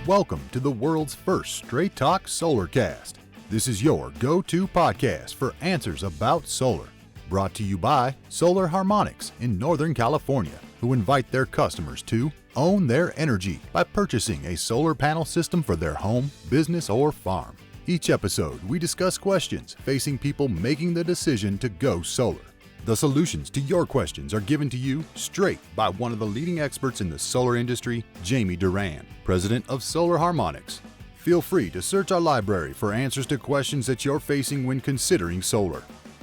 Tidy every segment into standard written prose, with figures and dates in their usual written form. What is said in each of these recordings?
Welcome to the world's first Straight Talk Solarcast. This is your go-to podcast for answers about solar. Brought to you by Solar Harmonics in Northern California, who invite their customers to own their energy by purchasing a solar panel system for their home, business, or farm. Each episode, we discuss questions facing people making the decision to go solar. The solutions to your questions are given to you straight by one of the leading experts in the solar industry, Jamie Duran, president of Solar Harmonics. Feel free to search our library for answers to questions that you're facing when considering solar.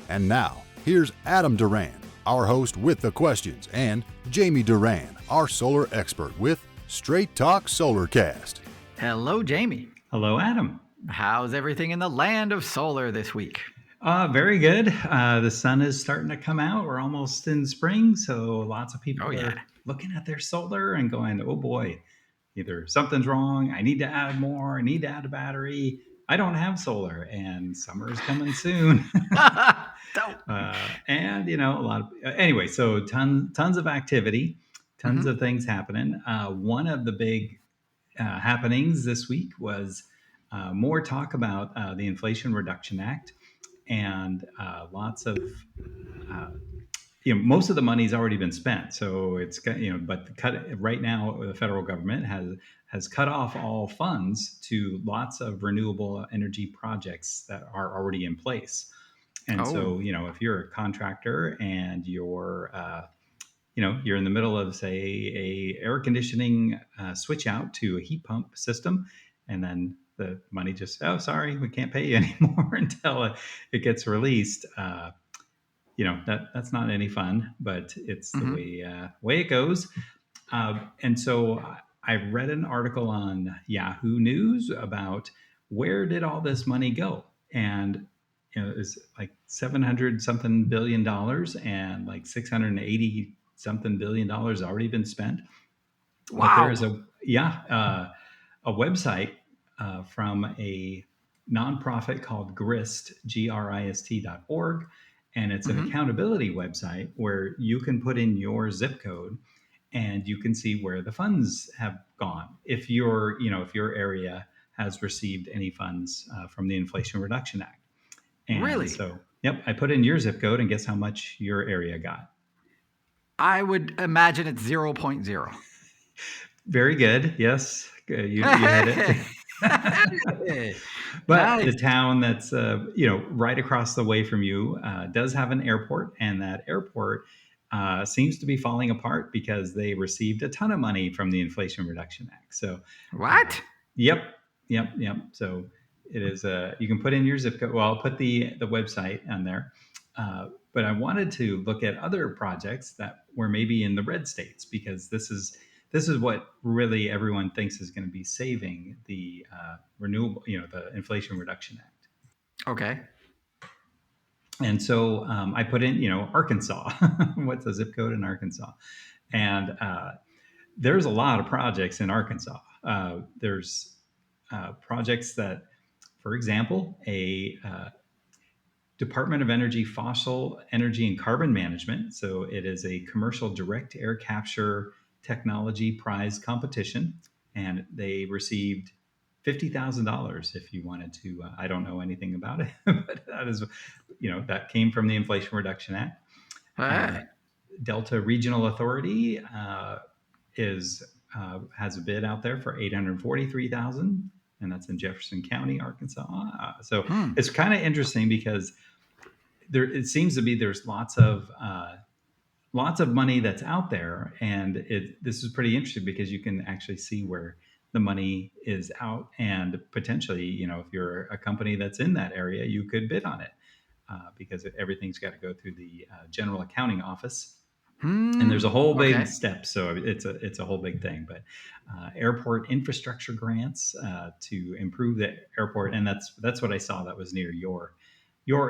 And now, here's Adam Duran, our host with the questions, and Jamie Duran, our solar expert with Straight Talk Solarcast. Hello, Jamie. Hello, Adam. How's everything in the land of solar this week? Very good. The sun is starting to come out. We're almost in spring, so lots of people are looking at their solar and going, oh boy, either something's wrong, I need to add more, I need to add a battery, I don't have solar, and summer is coming soon. And, you know, anyway, so tons of activity, tons of things happening. One of the big happenings this week was more talk about the Inflation Reduction Act. And lots of, most of the money's already been spent. So it's, but right now, the federal government has cut off all funds to lots of renewable energy projects that are already in place. And so, if you're a contractor and you're in the middle of, say, a air conditioning switch out to a heat pump system, and then the money just, sorry, we can't pay you anymore until it gets released. That's not any fun, but it's the way it goes. And so I read an article on Yahoo News about where did all this money go? And it's like $700 something billion and like $680 something billion already been spent. Wow. But there is a website from a nonprofit called GRIST, GRIST.org. And it's an accountability website where you can put in your zip code and you can see where the funds have gone. If your area has received any funds from the Inflation Reduction Act. And really? So, I put in your zip code and guess how much your area got. I would imagine it's 0.0. Very good. Yes. You hit it. But nice. The town that's right across the way from you does have an airport, and that airport seems to be falling apart because they received a ton of money from the Inflation Reduction Act. So what? Yep. So it is. You can put in your zip code. Well, I'll put the website on there. But I wanted to look at other projects that were maybe in the red states, because this is what really everyone thinks is going to be saving the the Inflation Reduction Act. Okay. And so I put in, Arkansas. What's the zip code in Arkansas? And there's a lot of projects in Arkansas. There's projects that, for example, a Department of Energy Fossil Energy and Carbon Management. So it is a commercial direct air capture technology prize competition, and they received $50,000 if you wanted to. I don't know anything about it, but that is, that came from the Inflation Reduction Act. Delta Regional Authority has a bid out there for $843,000, and that's in Jefferson County, Arkansas. So it's kind of interesting because it seems to be there's lots of money that's out there, and this is pretty interesting because you can actually see where the money is out, and potentially, if you're a company that's in that area, you could bid on it because everything's got to go through the General Accounting Office, and there's a whole big step. So it's a whole big thing. But airport infrastructure grants to improve the airport, and that's what I saw that was near your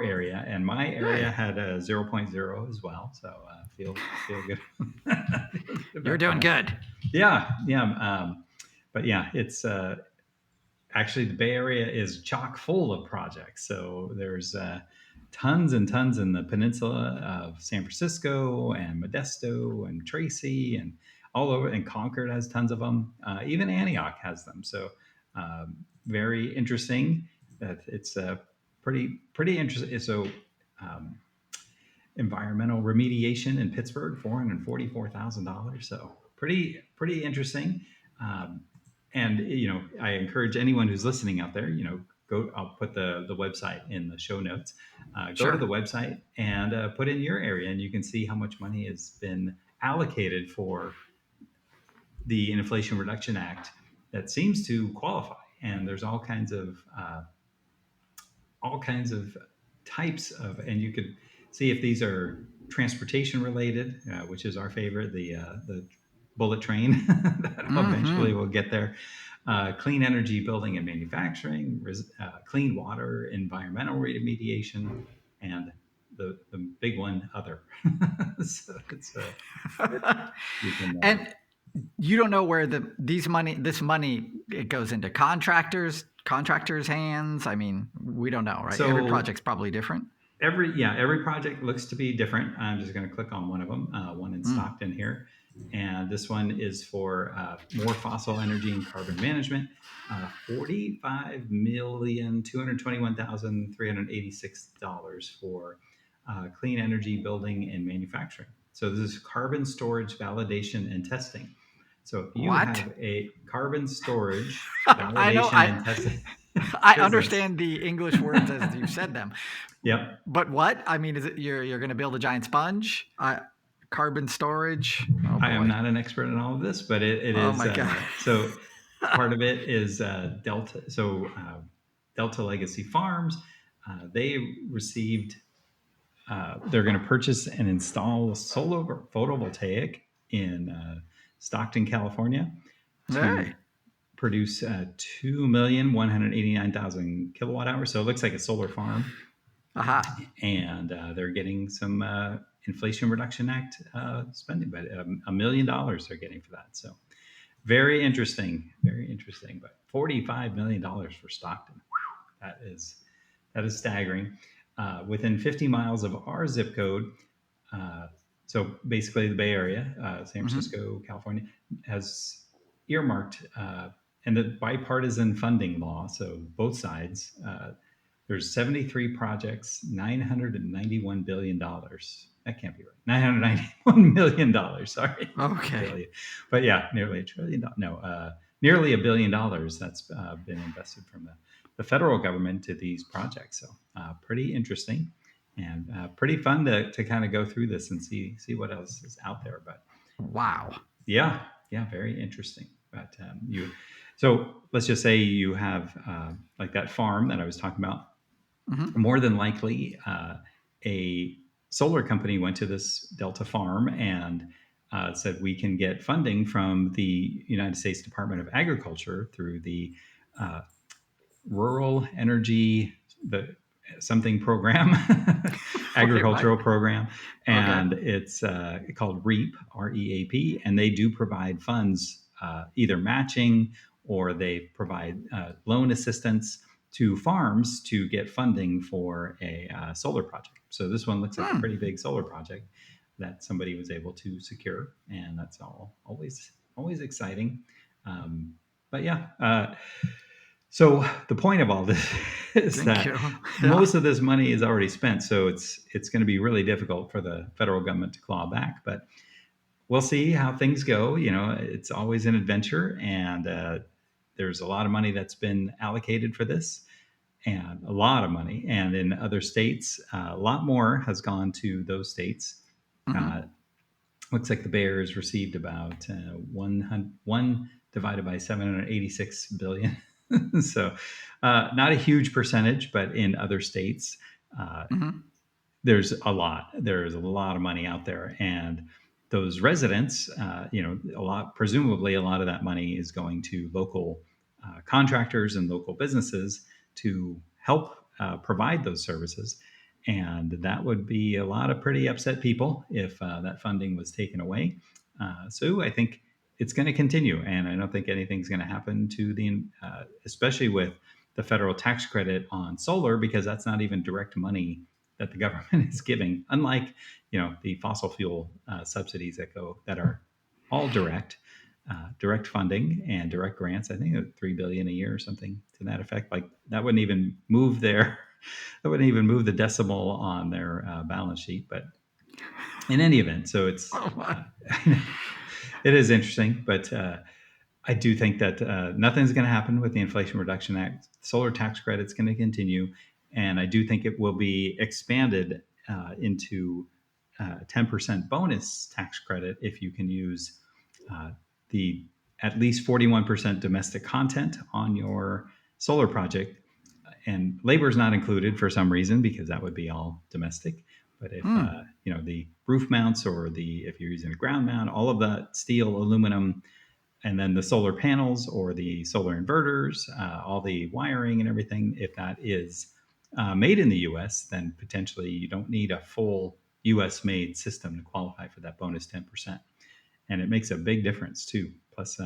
area, and my area had a 0.0 as well. So feel good. You're doing good. Yeah. But yeah, it's actually the Bay Area is chock full of projects. So there's tons and tons in the peninsula of San Francisco and Modesto and Tracy and all over. And Concord has tons of them. Even Antioch has them. So Very interesting. It's pretty interesting. So um, environmental remediation in Pittsburgh, $444,000. So pretty interesting. Um, and I encourage anyone who's listening out there, go. I'll put the website in the show notes. Go to Sure. the website and put in your area, and you can see how much money has been allocated for the Inflation Reduction Act that seems to qualify. And there's all kinds of types of, and you could see if these are transportation related, which is our favorite, the bullet train that eventually Mm-hmm. will get there. Clean energy building and manufacturing, clean water, environmental remediation, and the big one, other. So it's you can And you don't know where this money it goes into contractors' hands. I mean, we don't know, right? Every so project's probably different. every project looks to be different. I'm just going to click on one of them, one in Mm. Stockton here, and this one is for more fossil energy and carbon management. 45,221,386 for clean energy building and manufacturing. So this is carbon storage validation and testing. So if you What? have a carbon storage I know. validation and testing I business, understand the English words as you said them, yep. but what? I mean, is it you're going to build a giant sponge? Carbon storage? Oh I am boy! not an expert in all of this, but it Oh is my god! so. Part of it is Delta. So Delta Legacy Farms, they received. They're going to purchase and install solar photovoltaic in Stockton, California, to Hey. produce 2,189,000 kilowatt hours. So it looks like a solar farm, Aha. and they're getting some Inflation Reduction Act spending, but $1 million they're getting for that. So very interesting, very interesting. But $45 million for Stockton, that is staggering. Within 50 miles of our zip code, uh, so basically the Bay Area, San Mm-hmm. Francisco, California, has earmarked and the bipartisan funding law. So both sides. There's 73 projects, $991 billion. That can't be right. $991 million. Sorry, Okay. billion. But yeah, nearly $1 trillion. No, nearly $1 billion that's been invested from the federal government to these projects. So pretty interesting and pretty fun to kind of go through this and see what else is out there. But Wow. yeah, very interesting. But so let's just say you have like that farm that I was talking about. Mm-hmm. More than likely, a solar company went to this Delta farm and said we can get funding from the United States Department of Agriculture through the uh, Rural Energy the something program, Wait, what? agricultural program, Okay. and it's called REAP, REAP, and they do provide funds, either matching or they provide loan assistance to farms to get funding for a solar project. So this one looks like a Hmm. pretty big solar project that somebody was able to secure, and that's always exciting. But yeah. So the point of all this is Thank that you. Yeah. most of this money is already spent, so it's going to be really difficult for the federal government to claw back. But we'll see how things go. It's always an adventure, and there's a lot of money that's been allocated for this, and a lot of money. And in other states, a lot more has gone to those states. Uh, Mm-hmm. Looks like the Bears received about one divided by 786 billion. So not a huge percentage, but in other states, uh, Mm-hmm. there's a lot of money out there, and those residents, presumably a lot of that money is going to local contractors and local businesses to help provide those services. And that would be a lot of pretty upset people if that funding was taken away. So I think it's going to continue, and I don't think anything's going to happen to especially with the federal tax credit on solar, because that's not even direct money that the government is giving. Unlike the fossil fuel subsidies that are all direct. direct funding and direct grants. I think $3 billion a year or something to that effect. Like that wouldn't even move that wouldn't even move the decimal on their balance sheet. But in any event, so it's it is interesting, but I do think that nothing's going to happen with the Inflation Reduction Act. Solar tax credit's going to continue, and I do think it will be expanded into 10% bonus tax credit if you can use the at least 41% domestic content on your solar project. And labor is not included for some reason because that would be all domestic. But if the roof mounts or if you're using a ground mount, all of that steel, aluminum, and then the solar panels or the solar inverters, all the wiring and everything, if that is made in the U.S., then potentially you don't need a full U.S.-made system to qualify for that bonus 10%. And it makes a big difference too. Plus,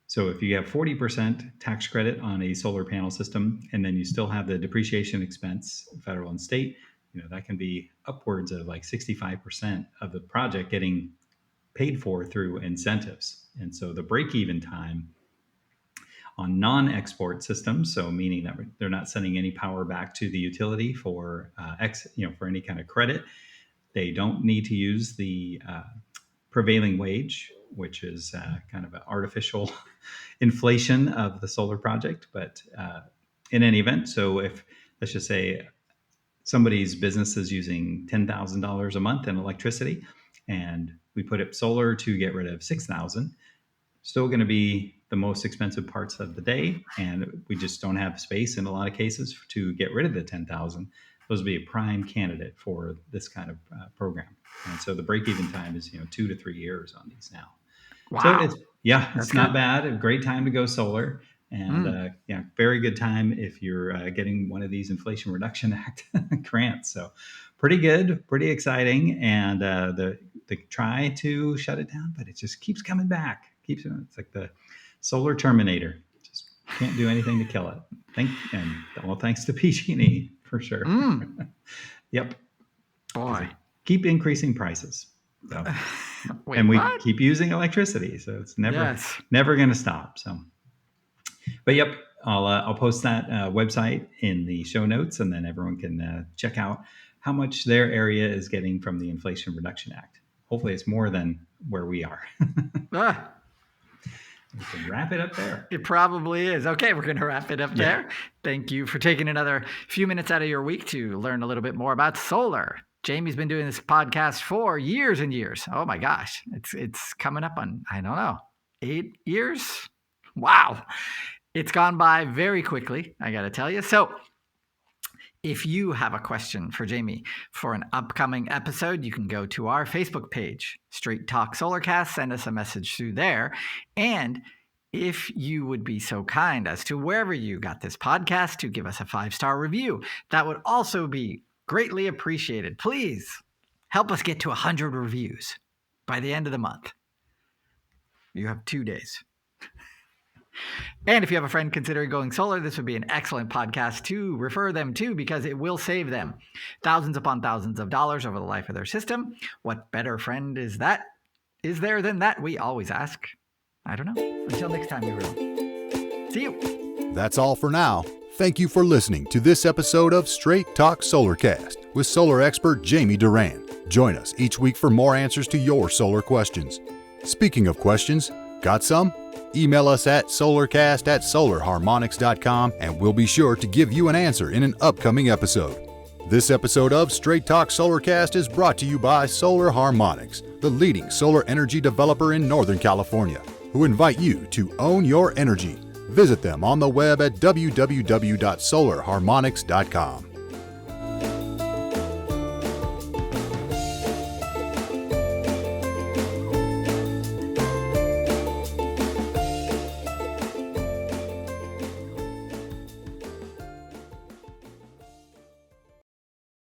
so if you have 40% tax credit on a solar panel system, and then you still have the depreciation expense, federal and state, that can be upwards of like 65% of the project getting paid for through incentives. And so the break-even time on non-export systems, so meaning that they're not sending any power back to the utility for for any kind of credit, they don't need to use the prevailing wage, which is kind of an artificial inflation of the solar project. But in any event, so if, let's just say, somebody's business is using $10,000 a month in electricity, and we put up solar to get rid of $6,000, still going to be the most expensive parts of the day, and we just don't have space in a lot of cases to get rid of the $10,000. Those would be a prime candidate for this kind of program. And so the break-even time is 2 to 3 years on these now. Wow. So it's not bad. A great time to go solar, and very good time if you're getting one of these Inflation Reduction Act grants. So pretty good, pretty exciting, and they try to shut it down, but it just keeps coming back. It's like the solar Terminator. Just can't do anything to kill it. Thanks to PG&E for sure. Yep. Boy. Keep increasing prices. So. Wait, and we what? keep using electricity, so it's never going to stop. So, but yep, I'll post that website in the show notes, and then everyone can check out how much their area is getting from the Inflation Reduction Act. Hopefully, it's more than where we are. We can wrap it up there. It probably is. Okay, we're going to wrap it up there. Thank you for taking another few minutes out of your week to learn a little bit more about solar. Jamie's been doing this podcast for years and years. Oh my gosh. It's coming up on, 8 years. Wow. It's gone by very quickly, I got to tell you. So if you have a question for Jamie for an upcoming episode, you can go to our Facebook page, Straight Talk Solarcast, send us a message through there. And if you would be so kind as to wherever you got this podcast to give us a 5-star review, that would also be greatly appreciated. Please help us get to 100 reviews by the end of the month. You have 2 days. And if you have a friend considering going solar, this would be an excellent podcast to refer them to because it will save them thousands upon thousands of dollars over the life of their system. What better friend is there than that? We always ask. I don't know. Until next time, everyone. See you. That's all for now. Thank you for listening to this episode of Straight Talk Solarcast with solar expert Jamie Duran. Join us each week for more answers to your solar questions. Speaking of questions, got some? Email us at solarcast@solarharmonics.com and we'll be sure to give you an answer in an upcoming episode. This episode of Straight Talk Solarcast is brought to you by Solar Harmonics, the leading solar energy developer in Northern California, who invite you to own your energy. Visit them on the web at www.solarharmonics.com.